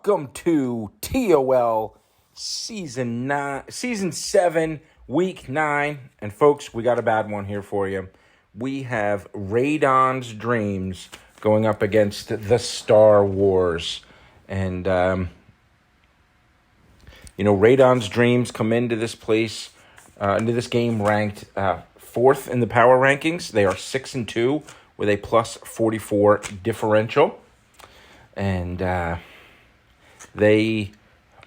Welcome to TOL Season 7, Week 9. And folks, we got a bad one here for you. We have Radon's Dreams going up against the Star Wars. And, Radon's Dreams come into this game ranked fourth in the power rankings. They are 6-2 with a plus 44 differential. And they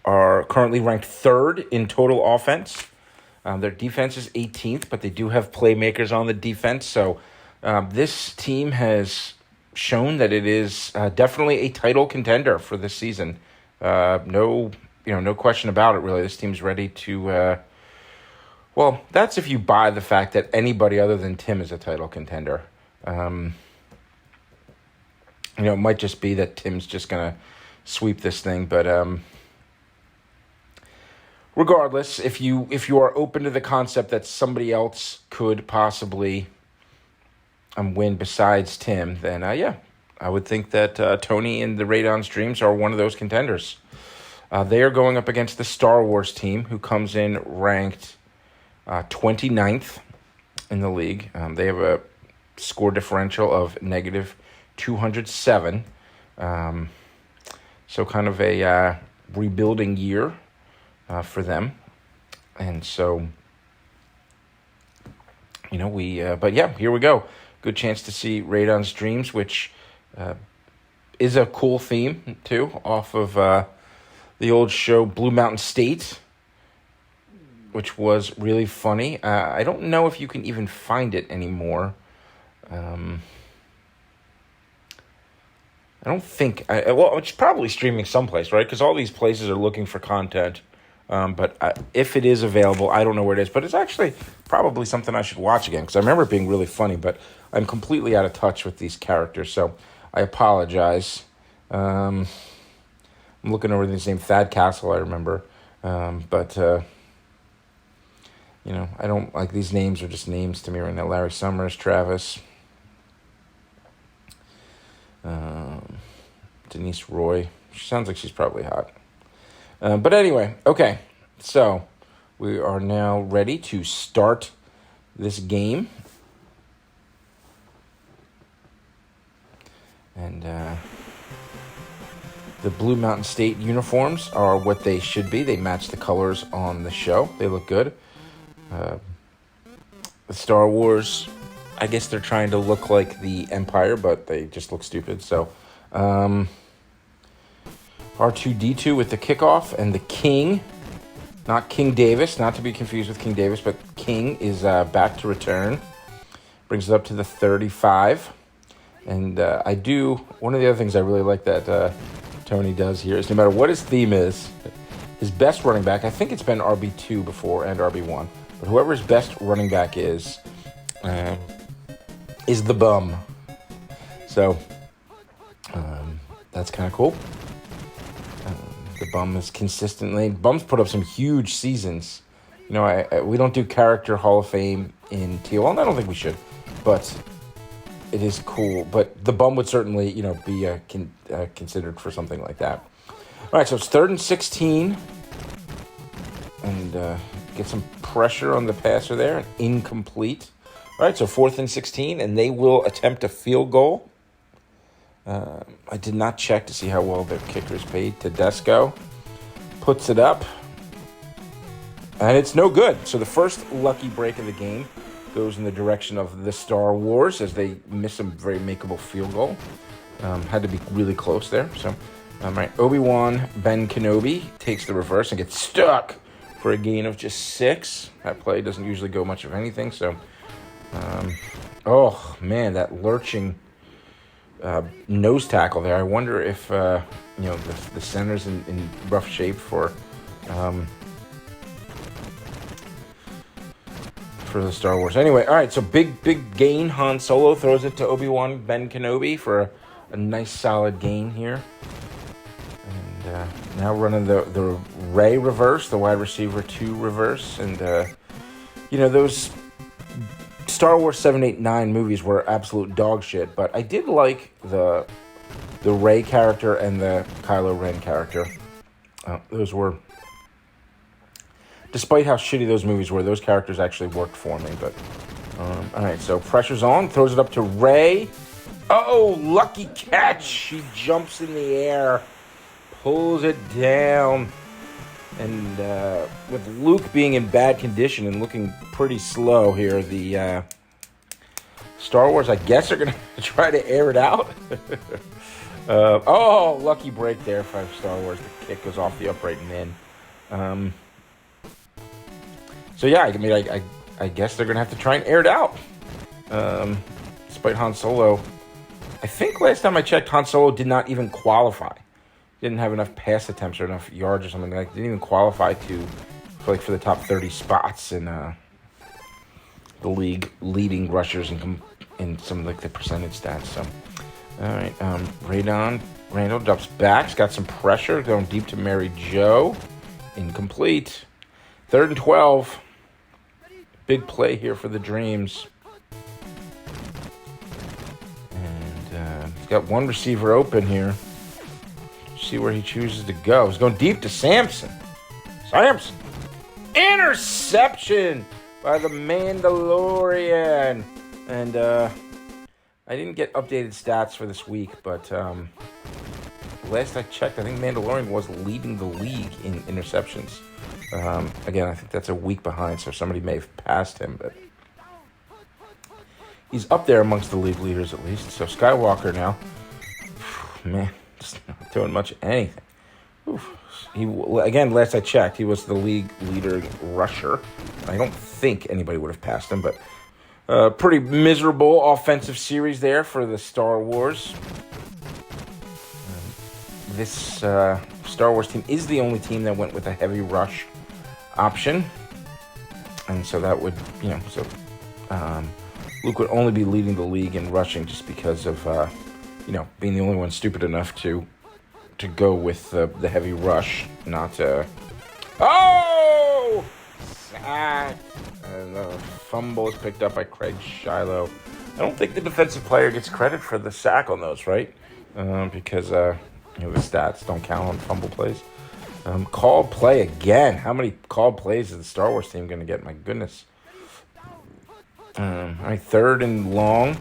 are currently ranked third in total offense. Their defense is 18th, but they do have playmakers on the defense. So this team has shown that it is definitely a title contender for this season. No question about it, really. This team's ready to... that's if you buy the fact that anybody other than Tim is a title contender. It might just be that Tim's just going to sweep this thing, but regardless, if you are open to the concept that somebody else could possibly win besides Tim, then I would think that Tony and the Radon's Dreams are one of those contenders. They are going up against the Star Wars team, who comes in ranked 29th in the league. They have a score differential of negative 207. So kind of a rebuilding year for them. And so, here we go. Good chance to see Radon's Dreams, which is a cool theme, too, off of the old show Blue Mountain State, which was really funny. I don't know if you can even find it anymore. I don't think... it's probably streaming someplace, right? Because all these places are looking for content. But if it is available, I don't know where it is. But it's actually probably something I should watch again, because I remember it being really funny. But I'm completely out of touch with these characters, so I apologize. I'm looking over this name, Thad Castle, I remember. I don't... like, these names are just names to me right now. Larry Summers, Travis... Denise Roy. She sounds like she's probably hot. But anyway, okay. So we are now ready to start this game. And the Blue Mountain State uniforms are what they should be. They match the colors on the show. They look good. The Star Wars... I guess they're trying to look like the Empire, but they just look stupid. So, R2-D2 with the kickoff, and the King, not King Davis, not to be confused with King Davis, but King is back to return. Brings it up to the 35. And one of the other things I really like that Tony does here is no matter what his theme is, his best running back, I think it's been RB2 before and RB1, but whoever his best running back is the bum. So, that's kind of cool. The bum is consistently... Bums put up some huge seasons. We don't do character Hall of Fame in TOL, and I don't think we should. But it is cool. But the bum would certainly, be considered for something like that. All right, so it's 3rd and 16. And get some pressure on the passer there. And incomplete. All right, so 4th and 16, and they will attempt a field goal. I did not check to see how well their kicker is paid. Tedesco puts it up, and it's no good. So the first lucky break of the game goes in the direction of the Star Wars as they miss a very makeable field goal. Had to be really close there. So, Obi-Wan Ben Kenobi takes the reverse and gets stuck for a gain of just 6. That play doesn't usually go much of anything, so... that lurching nose tackle there. I wonder if the center's in rough shape for the Star Wars. Anyway, all right, so big gain. Han Solo throws it to Obi-Wan Ben Kenobi for a nice solid gain here. And now running the Ray reverse, the wide receiver 2 reverse, and those Star Wars 7, 8, 9 movies were absolute dog shit, but I did like the the Rey character and the Kylo Ren character. Those were, despite how shitty those movies were, those characters actually worked for me. But all right, so pressure's on. Throws it up to Rey. Oh, lucky catch! She jumps in the air, pulls it down, and with Luke being in bad condition and looking pretty slow here, the Star Wars, I guess, are gonna try to air it out. Oh, lucky break there for Star Wars. The kick goes off the upright and in. So yeah, I mean, I guess they're gonna have to try and air it out. Despite Han Solo, I think last time I checked, Han Solo did not even qualify. Didn't have enough pass attempts or enough yards or something. Like, didn't even qualify for the top 30 spots in the league leading rushers in some of the percentage stats. So, all right, Randall drops back. He's got some pressure going deep to Mary Jo. Incomplete. 3rd and 12. Big play here for the Dreams. And he's got one receiver open here. See where he chooses to go. He's going deep to Samson. Interception by the Mandalorian. And I didn't get updated stats for this week, but last I checked, I think Mandalorian was leading the league in interceptions. Again, I think that's a week behind, so somebody may have passed him, but he's up there amongst the league leaders at least. So Skywalker now, man, just not doing much of anything. Again, last I checked, he was the league leader rusher. I don't think anybody would have passed him, but pretty miserable offensive series there for the Star Wars. This Star Wars team is the only team that went with a heavy rush option. And so that would, Luke would only be leading the league in rushing just because of, being the only one stupid enough to go with the heavy rush, not sack! And the fumble is picked up by Craig Shiloh. I don't think the defensive player gets credit for the sack on those, right? Because the stats don't count on fumble plays. Called play again. How many called plays is the Star Wars team going to get? My goodness. All right, 3rd and long.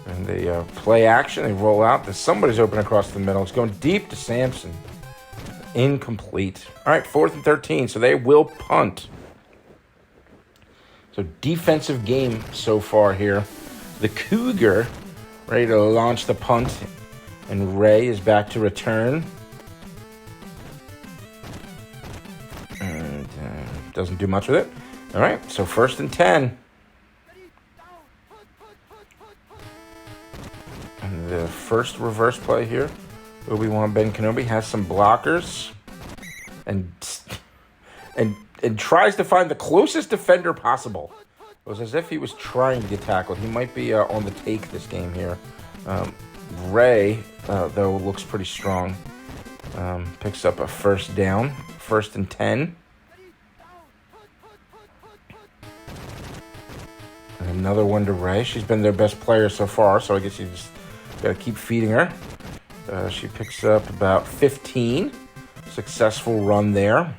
And they play action. They roll out. Somebody's open across the middle. It's going deep to Samson. Incomplete. All right, 4th and 13. So they will punt. So defensive game so far here. The Cougar ready to launch the punt. And Rey is back to return. And doesn't do much with it. All right, so 1st and 10. And the first reverse play here. Obi-Wan Ben Kenobi has some blockers. And tries to find the closest defender possible. It was as if he was trying to get tackled. He might be on the take this game here. Rey, though, looks pretty strong. Picks up a 1st down. 1st and 10. And another one to Rey. She's been their best player so far, so I guess you just got to keep feeding her. She picks up about 15. Successful run there.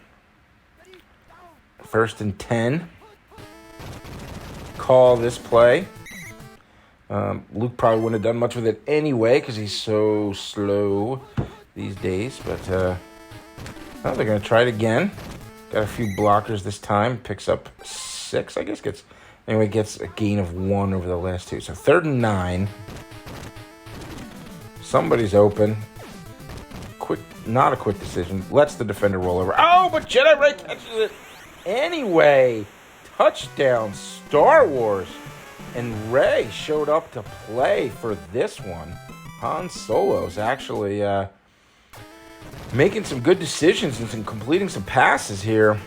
1st and 10. Call this play. Luke probably wouldn't have done much with it anyway because he's so slow these days. But they're going to try it again. Got a few blockers this time. Picks up 6, I guess. Gets a gain of 1 over the last 2. So 3rd and 9. Somebody's open. Not a quick decision. Lets the defender roll over. Oh, but Jedi Rey catches it anyway. Touchdown, Star Wars. And Rey showed up to play for this one. Han Solo's actually making some good decisions and completing some passes here.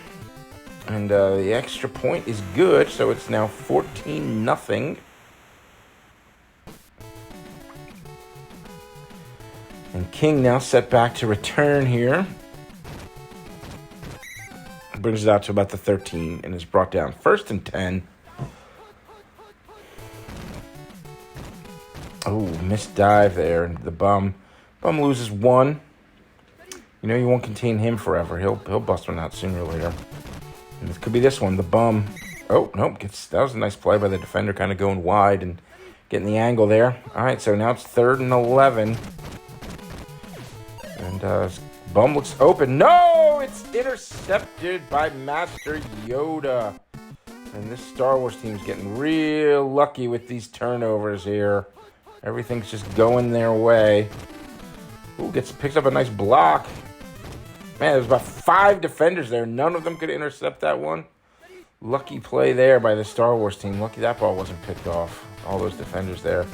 And the extra point is good, so it's now 14-0. And King now set back to return here. Brings it out to about the 13 and is brought down. 1st and 10. Oh, missed dive there. The bum loses one. You know you won't contain him forever. He'll bust one out sooner or later. And this could be this one. The bum. Oh, nope. That was a nice play by the defender, kind of going wide and getting the angle there. All right, so now it's 3rd and 11. And bum looks open. No! It's intercepted by Master Yoda. And this Star Wars team's getting real lucky with these turnovers here. Everything's just going their way. Ooh, picks up a nice block. Man, there's about 5 defenders there. None of them could intercept that one. Lucky play there by the Star Wars team. Lucky that ball wasn't picked off. All those defenders there.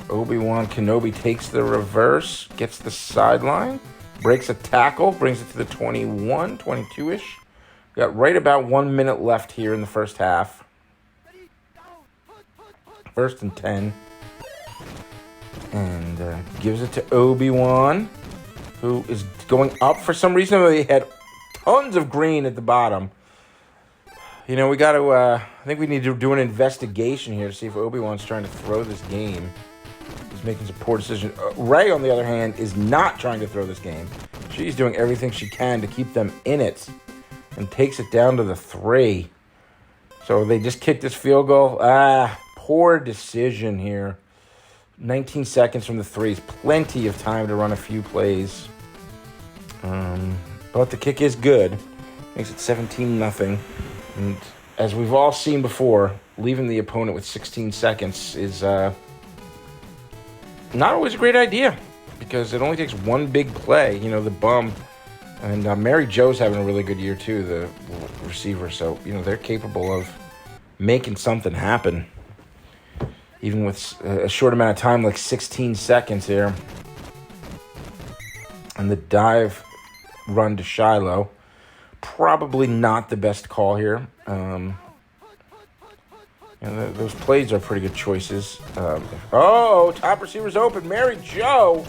Obi-Wan Kenobi takes the reverse, gets the sideline, breaks a tackle, brings it to the 21, 22-ish. Got right about 1 minute left here in the first half. 1st and 10. And gives it to Obi-Wan, who is going up for some reason. They had tons of green at the bottom. You know, we got to, I think we need to do an investigation here to see if Obi-Wan's trying to throw this game. He's making some poor decisions. Rey, on the other hand, is not trying to throw this game. She's doing everything she can to keep them in it and takes it down to the 3. So they just kicked this field goal. Poor decision here. 19 seconds from the 3 is plenty of time to run a few plays. But the kick is good. Makes it 17-0. And as we've all seen before, leaving the opponent with 16 seconds is not always a great idea because it only takes one big play. You know, the bum. And Mary Jo's having a really good year, too, the receiver. So, you know, they're capable of making something happen. Even with a short amount of time, like 16 seconds here. And the dive run to Shiloh. Probably not the best call here. And those plays are pretty good choices. Top receiver's open. Mary Jo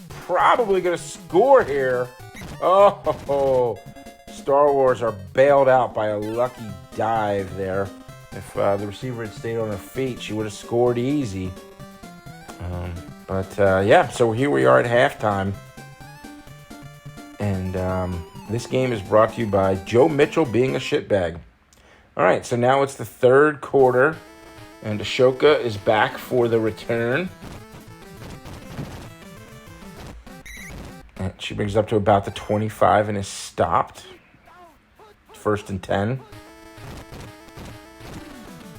probably going to score here. Oh, Star Wars are bailed out by a lucky dive there. If the receiver had stayed on her feet, she would have scored easy. So here we are at halftime. And this game is brought to you by Joe Mitchell being a shitbag. All right, so now it's the 3rd quarter. And Ashoka is back for the return. And she brings it up to about the 25 and is stopped. 1st and 10.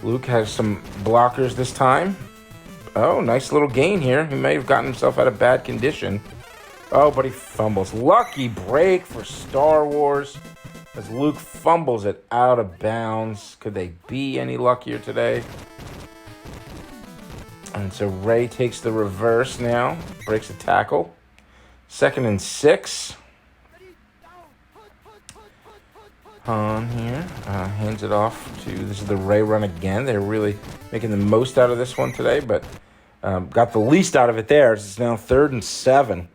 Luke has some blockers this time. Oh, nice little gain here. He may have gotten himself out of bad condition. Oh, but he fumbles. Lucky break for Star Wars as Luke fumbles it out of bounds. Could they be any luckier today? And so Rey takes the reverse now. Breaks a tackle. 2nd and 6. On here. Hands it off to, this is the Rey run again. They're really making the most out of this one today, but got the least out of it there. It's now 3rd and 7.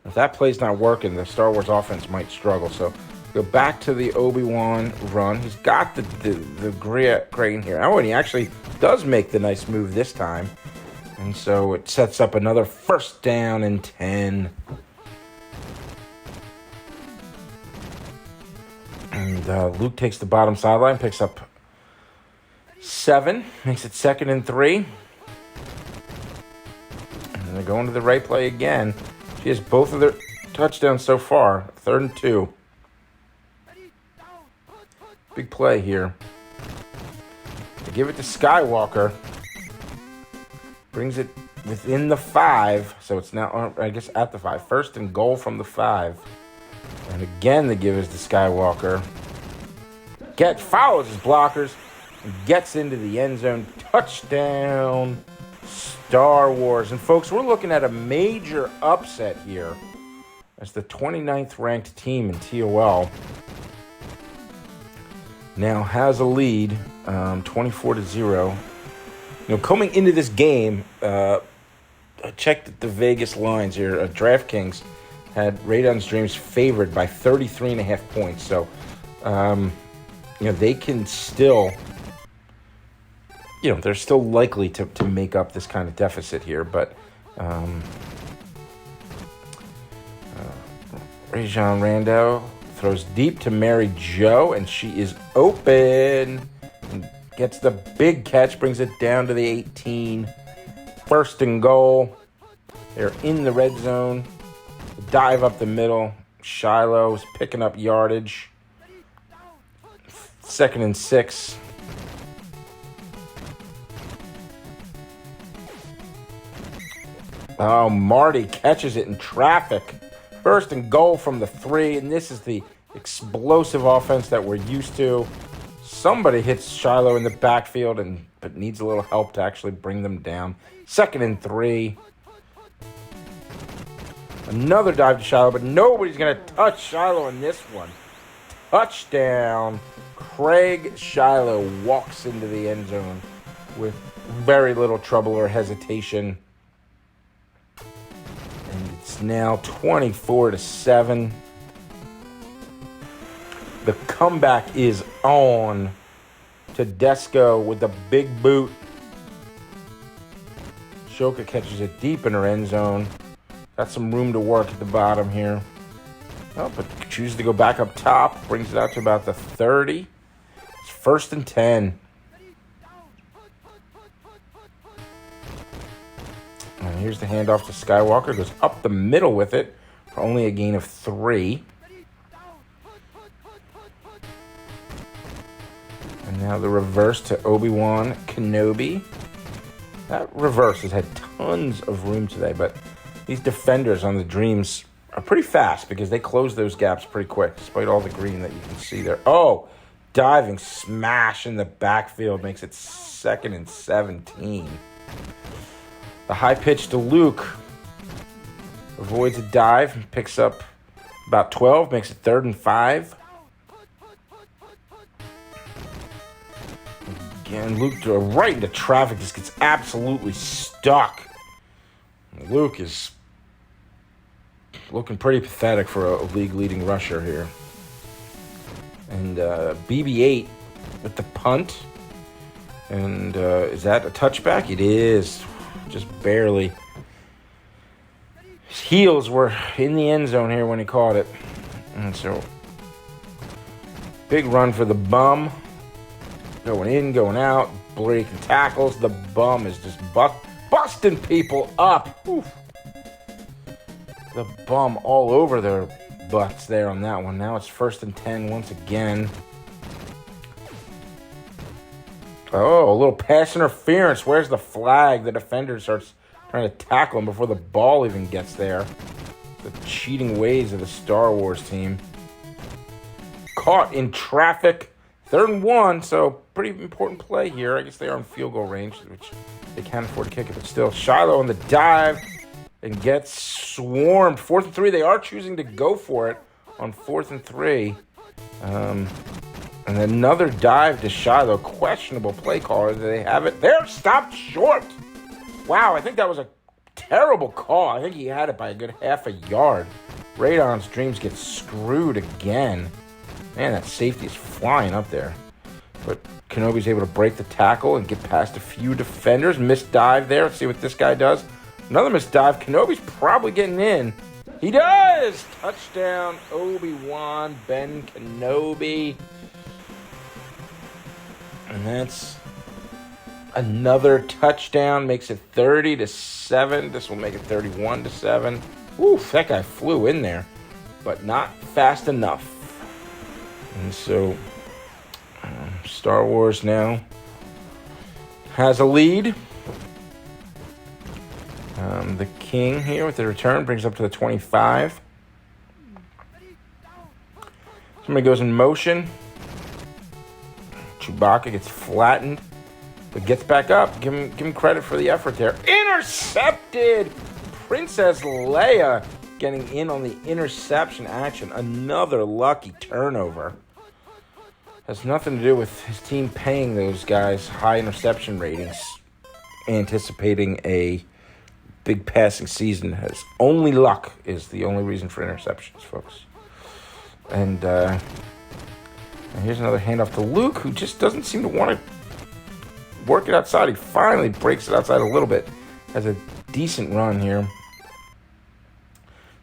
If that play's not working, the Star Wars offense might struggle. So go back to the Obi-Wan run. He's got the grain here. Oh, and he actually does make the nice move this time. And so it sets up another 1st down and 10. And Luke takes the bottom sideline, picks up 7, makes it 2nd and 3. And they're going to the right play again. She has both of their touchdowns so far. 3rd and 2. Big play here. They give it to Skywalker. Brings it within the 5. So it's now, I guess, at the 5. 1st and goal from the 5. And again, the give is to Skywalker. Follows his blockers and gets into the end zone. Touchdown, Star Wars. And folks, we're looking at a major upset here as the 29th ranked team in TOL now has a lead, 24-0. You know, coming into this game, I checked the Vegas lines here. DraftKings had Radon's Dreams favored by 33.5 points. So, they can still you know, they're still likely to make up this kind of deficit here, but Rajon Rondo throws deep to Mary Jo, and she is open and gets the big catch, brings it down to the 18. First and goal. They're in the red zone. Dive up the middle. Shiloh is picking up yardage. 2nd and 6. Oh, Marty catches it in traffic. 1st and goal from the 3, and this is the explosive offense that we're used to. Somebody hits Shiloh in the backfield, but needs a little help to actually bring them down. 2nd and 3. Another dive to Shiloh, but nobody's going to touch Shiloh in this one. Touchdown. Craig Shiloh walks into the end zone with very little trouble or hesitation. And it's now 24-7. The comeback is on. Tedesco with the big boot. Wk catches it deep in her end zone. Got some room to work at the bottom here. Oh, but chooses to go back up top. Brings it out to about the 30. It's 1st and 10. And here's the handoff to Skywalker. Goes up the middle with it for only a gain of 3. And now the reverse to Obi-Wan Kenobi. That reverse has had tons of room today, but these defenders on the Dreams are pretty fast because they close those gaps pretty quick, despite all the green that you can see there. Oh, diving smash in the backfield makes it 2nd and 17. The high pitch to Luke. Avoids a dive and picks up about 12, makes it 3rd and 5. Again, Luke right into traffic, just gets absolutely stuck. Luke is looking pretty pathetic for a league-leading rusher here. And BB-8 with the punt. And is that a touchback? It is. Just barely. His heels were in the end zone here when he caught it. And so, big run for the bum. Going in, going out, breaking tackles. The bum is just busting people up. Oof. The bum all over their butts there on that one. Now it's 1st and 10 once again. Oh, a little pass interference. Where's the flag? The defender starts trying to tackle him before the ball even gets there. The cheating ways of the Star Wars team. Caught in traffic. 3rd and 1, so pretty important play here. I guess they are in field goal range, which they can't afford to kick it, but still. Shiloh on the dive and gets swarmed. 4th and 3, they are choosing to go for it on 4th and 3. And another dive to Shiloh. Questionable play caller. Do they have it? There, stopped short. Wow, I think that was a terrible call. I think he had it by a good half a yard. Radon's Dreams get screwed again. Man, that safety is flying up there. But Kenobi's able to break the tackle and get past a few defenders. Missed dive there. Let's see what this guy does. Another missed dive. Kenobi's probably getting in. He does! Touchdown, Obi-Wan, Ben Kenobi. And that's another touchdown. Makes it 30-7. This will make it 31-7. Oof, that guy flew in there. But not fast enough. And so, Star Wars now has a lead. The King here with the return brings up to the 25. Somebody goes in motion. Chewbacca gets flattened, but gets back up. Give him credit for the effort there. Intercepted! Princess Leia getting in on the interception action. Another lucky turnover. Has nothing to do with his team paying those guys high interception ratings, anticipating a big passing season. Has only luck is the only reason for interceptions, folks. And here's another handoff to Luke, who just doesn't seem to want to work it outside. He finally breaks it outside a little bit. Has a decent run here.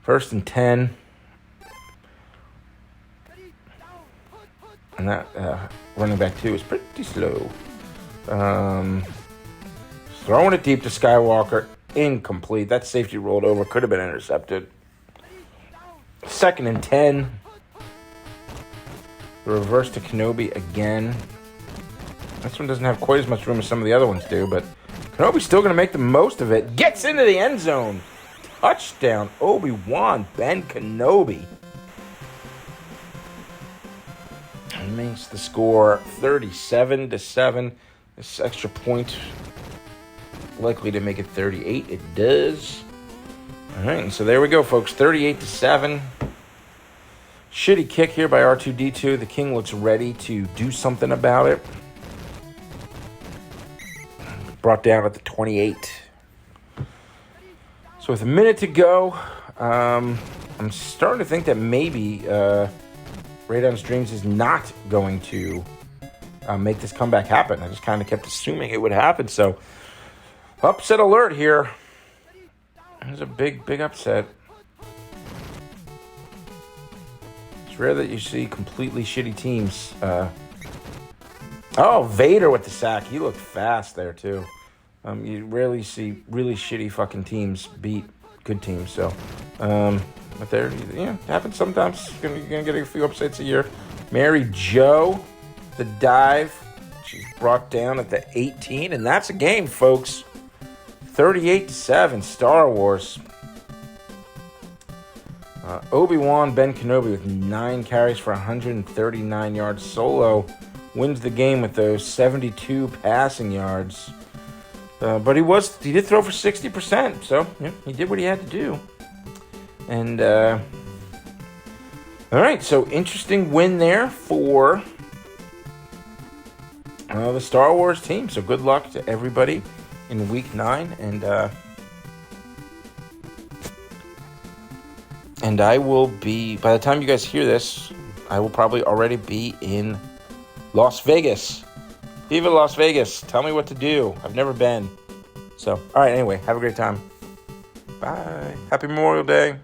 1st and 10. And that running back 2 is pretty slow. Throwing it deep to Skywalker. Incomplete. That safety rolled over. Could have been intercepted. 2nd and 10. The reverse to Kenobi again. This one doesn't have quite as much room as some of the other ones do, but Kenobi's still going to make the most of it. Gets into the end zone. Touchdown, Obi-Wan Ben Kenobi. And makes the score 37-7. This extra point likely to make it 38. It does. All right, and so there we go, folks. 38-7. Shitty kick here by R2-D2. The King looks ready to do something about it. Brought down at the 28. So with a minute to go, I'm starting to think that maybe Radon's Dreams is not going to make this comeback happen. I just kind of kept assuming it would happen. So upset alert here. There's a big upset. It's rare that you see completely shitty teams. Vader with the sack. He looked fast there, too. You rarely see really shitty fucking teams beat good teams. So, but there, it happens sometimes. You're gonna get a few upsets a year. Mary Jo, the dive. She's brought down at the 18, and that's a game, folks. 38-7, Star Wars. Obi-Wan Ben Kenobi with 9 carries for 139 yards solo wins the game with those 72 passing yards. But he did throw for 60%, so he did what he had to do. And all right, so interesting win there for the Star Wars team. So good luck to everybody in Week 9, and I will be, by the time you guys hear this, I will probably already be in Las Vegas. Viva Las Vegas. Tell me what to do. I've never been. So, all right, anyway, have a great time. Bye. Happy Memorial Day.